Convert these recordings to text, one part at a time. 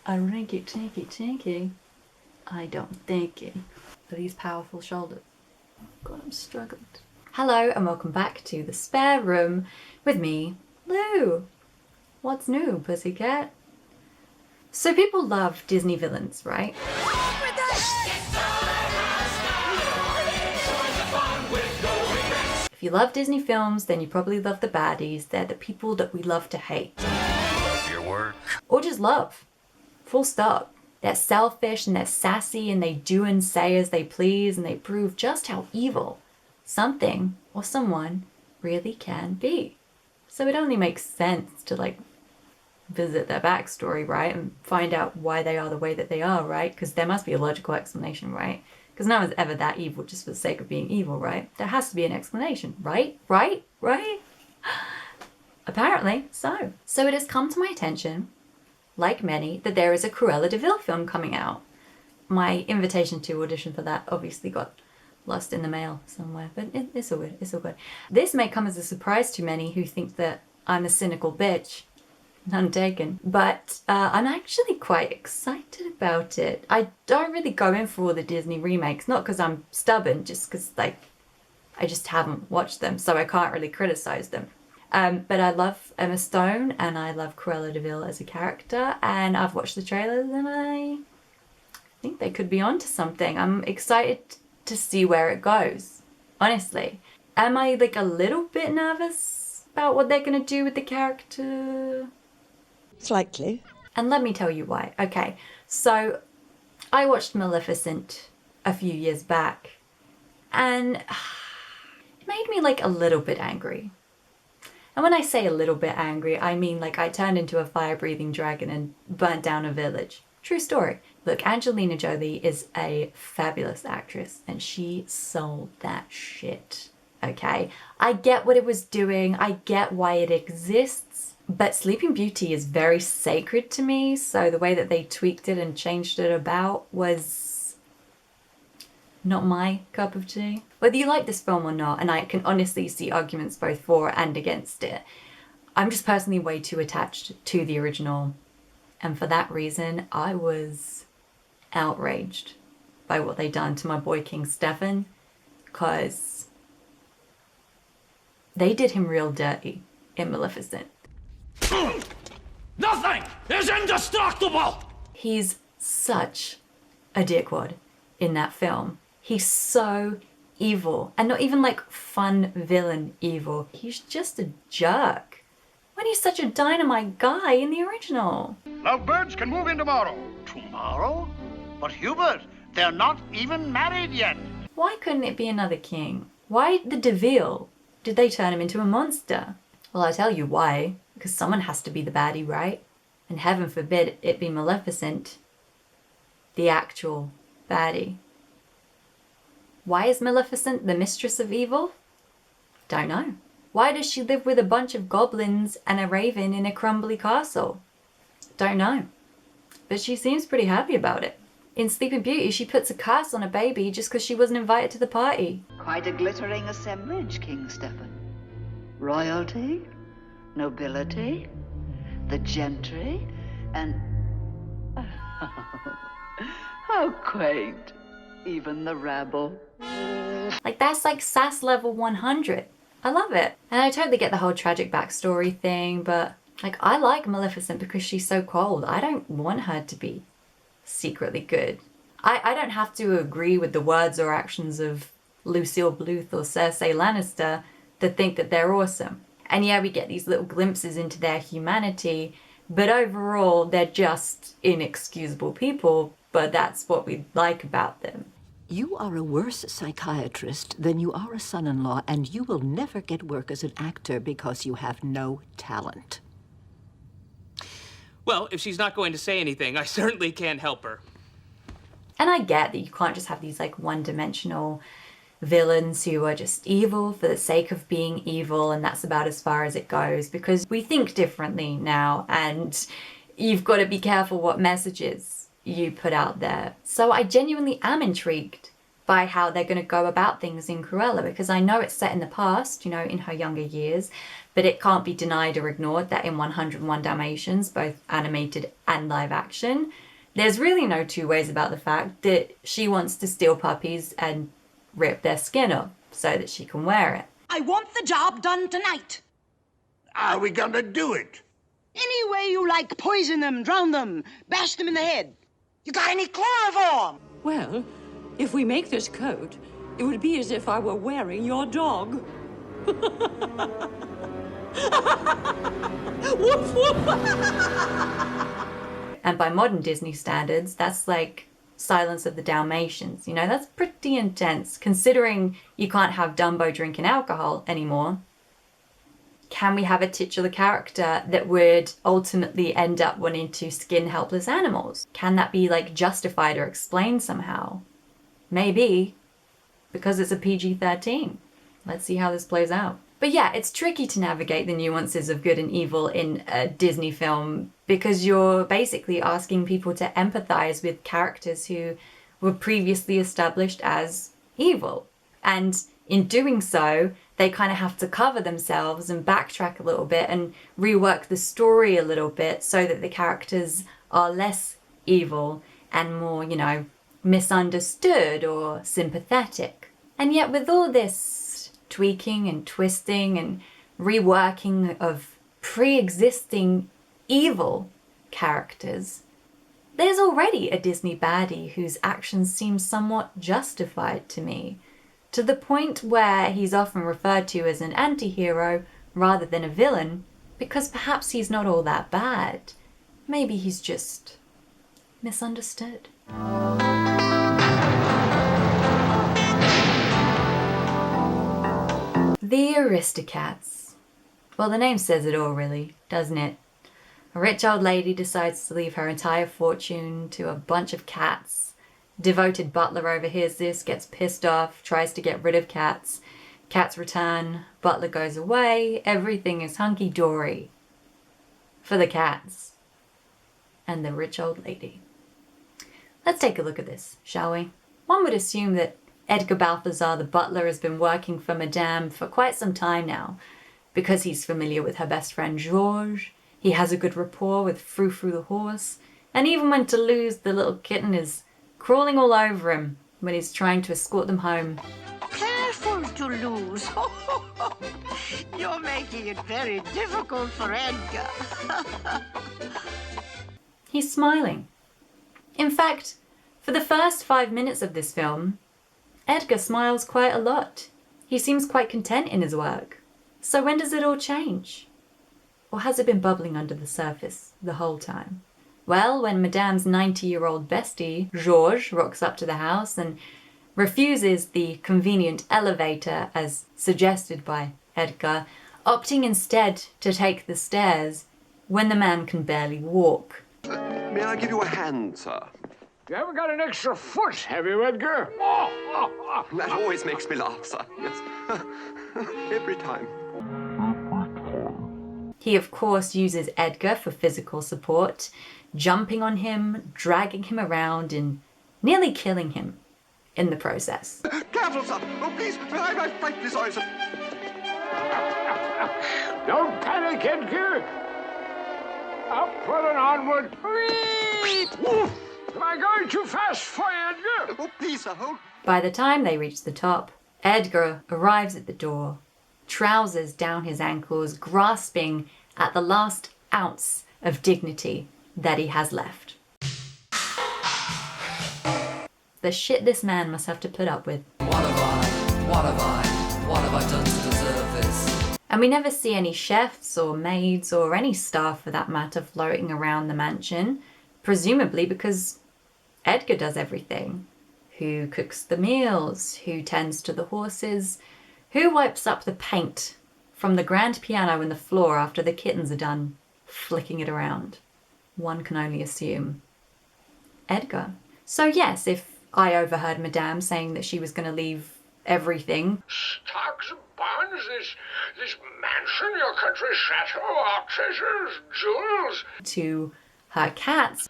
A rinky tinky tinky. I don't think it. For these powerful shoulders. God, I'm struggling. Hello and welcome back to the spare room with me, Lou. What's new, pussycat? So people love Disney villains, right? If you love Disney films, then you probably love the baddies. They're the people that we love to hate. Your work. Or just love. Full stop. They're selfish and they're sassy and they do and say as they please and they prove just how evil something or someone really can be. So it only makes sense to visit their backstory, right? And find out why they are the way that they are, right? Because there must be a logical explanation, right? Because no one's ever that evil just for the sake of being evil, right? There has to be an explanation, right? Right? Apparently so. So it has come to my attention, like many, that there is a Cruella de Vil film coming out. My invitation to audition for that obviously got lost in the mail somewhere, but it's all good, it's all good. This may come as a surprise to many who think that I'm a cynical bitch. None taken. But I'm actually quite excited about it. I don't really go in for all the Disney remakes, not because I'm stubborn, just because I just haven't watched them, so I can't really criticize them. But I love Emma Stone and I love Cruella de Vil as a character, and I've watched the trailers and I think they could be onto something. I'm excited to see where it goes, honestly. Am I a little bit nervous about what they're gonna do with the character? Slightly. And let me tell you why. Okay, so I watched Maleficent a few years back and it made me a little bit angry. And when I say a little bit angry, I mean I turned into a fire-breathing dragon and burnt down a village. True story. Look, Angelina Jolie is a fabulous actress and she sold that shit, okay? I get what it was doing, I get why it exists, but Sleeping Beauty is very sacred to me, so the way that they tweaked it and changed it about was not my cup of tea. Whether you like this film or not, and I can honestly see arguments both for and against it, I'm just personally way too attached to the original. And for that reason, I was outraged by what they done to my boy King Stefan, because they did him real dirty in Maleficent. Nothing is indestructible! He's such a dickwad in that film. He's so evil, and not even fun villain evil. He's just a jerk. When he's such a dynamite guy in the original. Lovebirds can move in tomorrow. Tomorrow? But Hubert, they're not even married yet. Why couldn't it be another king? Why the de Vil? Did they turn him into a monster? Well, I'll tell you why. Because someone has to be the baddie, right? And heaven forbid it be Maleficent, the actual baddie. Why is Maleficent the mistress of evil? Don't know. Why does she live with a bunch of goblins and a raven in a crumbly castle? Don't know. But she seems pretty happy about it. In Sleeping Beauty, she puts a curse on a baby just because she wasn't invited to the party. Quite a glittering assemblage, King Stefan. Royalty, nobility, the gentry, and... how quaint. Even the rabble. That's sass level 100. I love it. And I totally get the whole tragic backstory thing, but I like Maleficent because she's so cold. I don't want her to be secretly good. I don't have to agree with the words or actions of Lucille Bluth or Cersei Lannister to think that they're awesome. And yeah, we get these little glimpses into their humanity, but overall they're just inexcusable people, but that's what we like about them. You are a worse psychiatrist than you are a son-in-law, and you will never get work as an actor because you have no talent. Well, if she's not going to say anything, I certainly can't help her. And I get that you can't just have these one-dimensional villains who are just evil for the sake of being evil, and that's about as far as it goes, because we think differently now, and you've got to be careful what messages you put out there. So I genuinely am intrigued by how they're going to go about things in Cruella, because I know it's set in the past, you know, in her younger years, but it can't be denied or ignored that in 101 Dalmatians, both animated and live action, there's really no two ways about the fact that she wants to steal puppies and rip their skin off so that she can wear it. I want the job done tonight. Are we gonna do it? Any way you like, poison them, drown them, bash them in the head. You got any chloroform? Well, if we make this coat, it would be as if I were wearing your dog. Woof, woof. And by modern Disney standards, that's like Silence of the Dalmatians. You know, that's pretty intense, considering you can't have Dumbo drinking alcohol anymore. Can we have a titular character that would ultimately end up wanting to skin helpless animals? Can that be like justified or explained somehow? Maybe, because it's a PG-13. Let's see how this plays out. But yeah, it's tricky to navigate the nuances of good and evil in a Disney film, because you're basically asking people to empathize with characters who were previously established as evil. And in doing so, they kind of have to cover themselves and backtrack a little bit and rework the story a little bit so that the characters are less evil and more, you know, misunderstood or sympathetic. And yet with all this tweaking and twisting and reworking of pre-existing evil characters, there's already a Disney baddie whose actions seem somewhat justified to me, to the point where he's often referred to as an anti-hero rather than a villain, because perhaps he's not all that bad. Maybe he's just misunderstood. The Aristocats. Well, the name says it all, really, doesn't it? A rich old lady decides to leave her entire fortune to a bunch of cats. Devoted butler overhears this, gets pissed off, tries to get rid of cats. Cats return, butler goes away, everything is hunky-dory. For the cats. And the rich old lady. Let's take a look at this, shall we? One would assume that Edgar Balthazar, the butler, has been working for Madame for quite some time now, because he's familiar with her best friend Georges, he has a good rapport with Frou Frou the horse, and even when Toulouse, the little kitten, is crawling all over him when he's trying to escort them home. Careful, Toulouse. You're making it very difficult for Edgar. He's smiling. In fact, for the first 5 minutes of this film, Edgar smiles quite a lot. He seems quite content in his work. So when does it all change? Or has it been bubbling under the surface the whole time? Well, when Madame's 90-year-old bestie, Georges, rocks up to the house and refuses the convenient elevator as suggested by Edgar, opting instead to take the stairs when the man can barely walk. May I give you a hand, sir? You haven't got an extra foot, have you, Edgar? That always makes me laugh, sir. Yes. Every time. He, of course, uses Edgar for physical support, jumping on him, dragging him around, and nearly killing him in the process. Careful, sir! Oh, please! I'm frightfully sorry, sir. Don't panic, Edgar. Upward and onward. Woof! Am I going too fast for you, Edgar? Oh, please, sir, hold. By the time they reach the top, Edgar arrives at the door, trousers down his ankles, grasping at the last ounce of dignity that he has left. The shit this man must have to put up with. What have I done to deserve this? And we never see any chefs or maids or any staff for that matter floating around the mansion, presumably because Edgar does everything. Who cooks the meals? Who tends to the horses? Who wipes up the paint from the grand piano and the floor after the kittens are done flicking it around? One can only assume Edgar. So yes, if I overheard Madame saying that she was going to leave everything, Stocks and bonds, this mansion, your country chateau, our treasures, jewels, to her cats,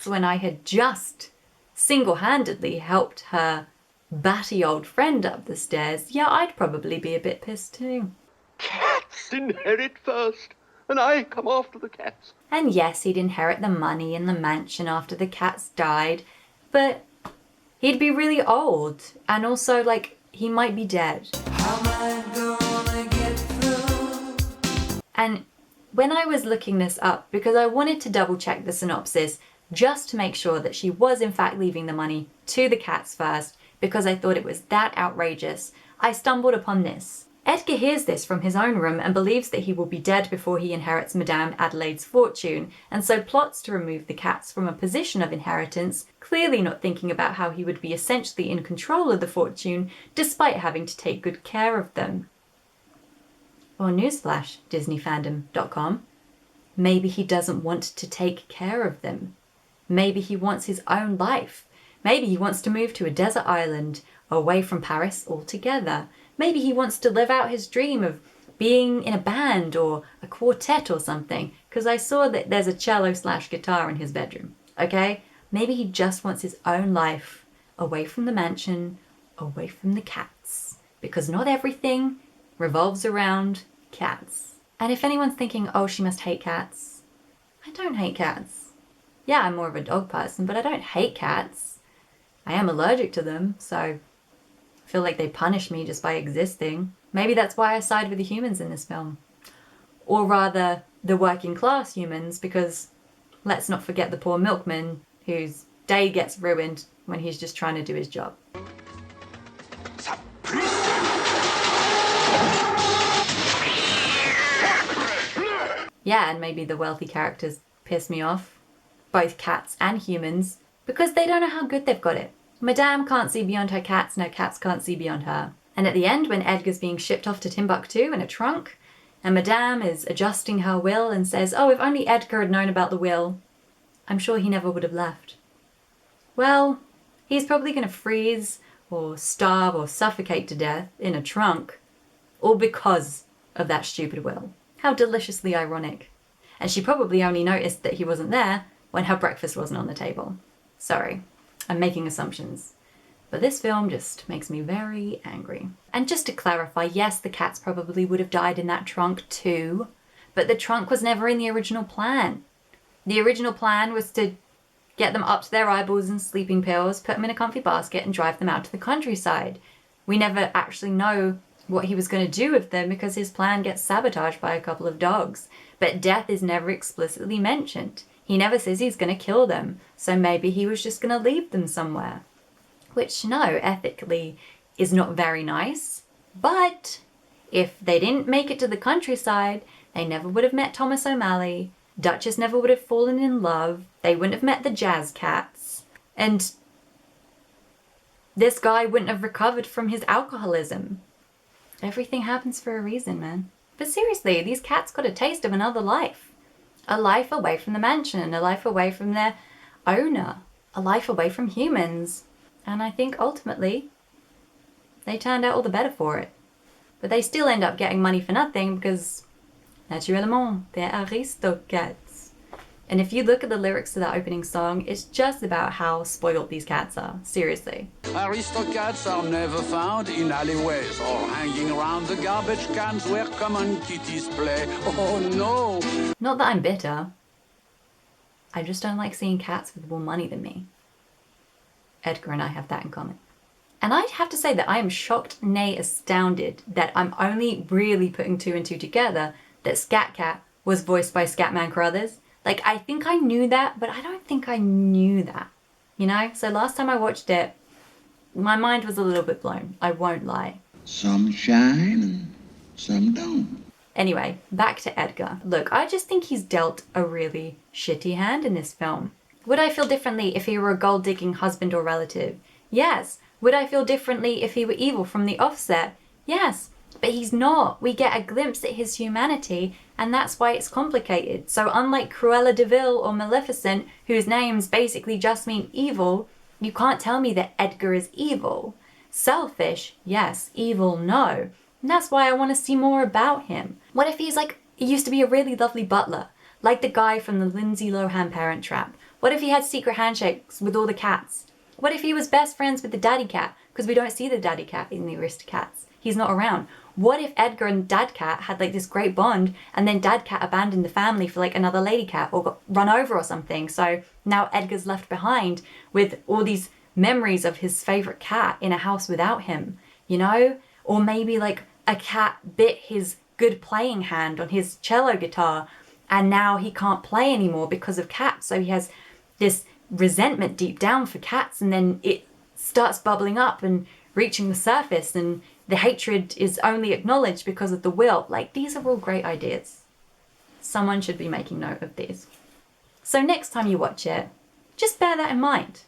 when I had just single-handedly helped her batty old friend up the stairs, yeah, I'd probably be a bit pissed too. Cats inherit first, and I come after the cats. And yes, he'd inherit the money and the mansion after the cats died, but he'd be really old, and also, like, he might be dead. How am I gonna get through? And when I was looking this up, because I wanted to double check the synopsis, just to make sure that she was in fact leaving the money to the cats first, because I thought it was that outrageous, I stumbled upon this. Edgar hears this from his own room and believes that he will be dead before he inherits Madame Adelaide's fortune, and so plots to remove the cats from a position of inheritance, clearly not thinking about how he would be essentially in control of the fortune, despite having to take good care of them. Or newsflash, DisneyFandom.com, maybe he doesn't want to take care of them. Maybe he wants his own life. Maybe he wants to move to a desert island, away from Paris altogether. Maybe he wants to live out his dream of being in a band or a quartet or something, because I saw that there's a cello/guitar in his bedroom, okay? Maybe he just wants his own life, away from the mansion, away from the cats, because not everything revolves around cats. And if anyone's thinking, oh, she must hate cats, I don't hate cats. Yeah, I'm more of a dog person, but I don't hate cats. I am allergic to them, so I feel like they punish me just by existing. Maybe that's why I side with the humans in this film. Or rather, the working class humans, because let's not forget the poor milkman whose day gets ruined when he's just trying to do his job. Yeah, and maybe the wealthy characters piss me off, both cats and humans, because they don't know how good they've got it. Madame can't see beyond her cats, no cats can't see beyond her. And at the end, when Edgar's being shipped off to Timbuktu in a trunk, and Madame is adjusting her will and says, oh, if only Edgar had known about the will, I'm sure he never would have left. Well, he's probably going to freeze or starve or suffocate to death in a trunk, all because of that stupid will. How deliciously ironic. And she probably only noticed that he wasn't there when her breakfast wasn't on the table. Sorry, I'm making assumptions. But this film just makes me very angry. And just to clarify, yes, the cats probably would have died in that trunk too, but the trunk was never in the original plan. The original plan was to get them up to their eyeballs in sleeping pills, put them in a comfy basket and drive them out to the countryside. We never actually know what he was going to do with them because his plan gets sabotaged by a couple of dogs. But death is never explicitly mentioned. He never says he's going to kill them, so maybe he was just going to leave them somewhere. Which, no, ethically is not very nice. But if they didn't make it to the countryside, they never would have met Thomas O'Malley, Duchess never would have fallen in love, they wouldn't have met the jazz cats, and this guy wouldn't have recovered from his alcoholism. Everything happens for a reason, man. But seriously, these cats got a taste of another life. A life away from the mansion, a life away from their owner, a life away from humans. And I think ultimately, they turned out all the better for it. But they still end up getting money for nothing because, naturellement, they're Aristocats. And if you look at the lyrics to that opening song, it's just about how spoiled these cats are. Seriously. Aristocats are never found in alleyways or hanging around the garbage cans where common kitties play. Oh no! Not that I'm bitter. I just don't like seeing cats with more money than me. Edgar and I have that in common. And I'd have to say that I am shocked, nay astounded, that I'm only really putting two and two together that Scat Cat was voiced by Scatman Crothers. Like, I think I knew that, but I don't think I knew that. You know? So last time I watched it, my mind was a little bit blown. I won't lie. Some shine and some don't. Anyway, back to Edgar. Look, I just think he's dealt a really shitty hand in this film. Would I feel differently if he were a gold-digging husband or relative? Yes. Would I feel differently if he were evil from the offset? Yes. But he's not. We get a glimpse at his humanity, and that's why it's complicated. So unlike Cruella de Vil or Maleficent, whose names basically just mean evil, you can't tell me that Edgar is evil. Selfish, yes. Evil, no. And that's why I want to see more about him. What if he's like, he used to be a really lovely butler, like the guy from the Lindsay Lohan Parent Trap? What if he had secret handshakes with all the cats? What if he was best friends with the daddy cat? Because we don't see the daddy cat in the Aristocats. He's not around. What if Edgar and Dad Cat had like this great bond and then Dad Cat abandoned the family for like another lady cat or got run over or something? So now Edgar's left behind with all these memories of his favorite cat in a house without him, you know? Or maybe like a cat bit his good playing hand on his cello guitar and now he can't play anymore because of cats. So he has this resentment deep down for cats and then it starts bubbling up and reaching the surface and the hatred is only acknowledged because of the will. Like, these are all great ideas. Someone should be making note of these. So next time you watch it, just bear that in mind.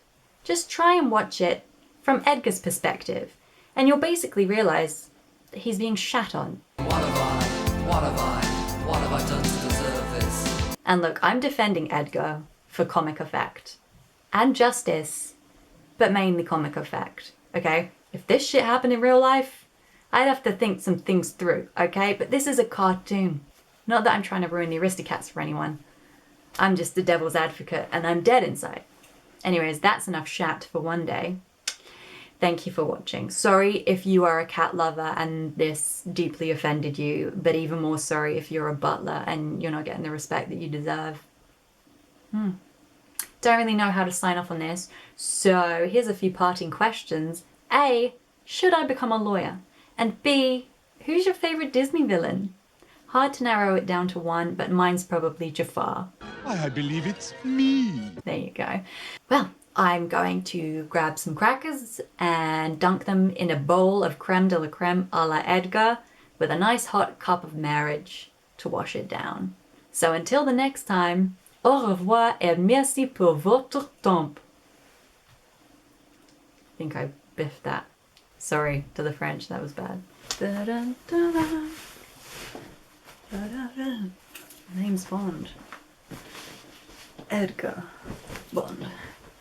Just try and watch it from Edgar's perspective and you'll basically realise that he's being shat on. What have I done to deserve this? And look, I'm defending Edgar for comic effect and justice, but mainly comic effect, okay? If this shit happened in real life, I'd have to think some things through, okay? But this is a cartoon. Not that I'm trying to ruin the Aristocats for anyone. I'm just the devil's advocate and I'm dead inside. Anyways, that's enough shat for one day. Thank you for watching. Sorry if you are a cat lover and this deeply offended you, but even more sorry if you're a butler and you're not getting the respect that you deserve. Don't really know how to sign off on this, so here's a few parting questions. A, should I become a lawyer? And B, who's your favourite Disney villain? Hard to narrow it down to one, but mine's probably Jafar. I believe it's me. There you go. Well, I'm going to grab some crackers and dunk them in a bowl of creme de la creme a la Edgar with a nice hot cup of marriage to wash it down. So until the next time, au revoir et merci pour votre temps. I think I biffed that. Sorry to the French, that was bad. Name's Bond. Edgar Bond.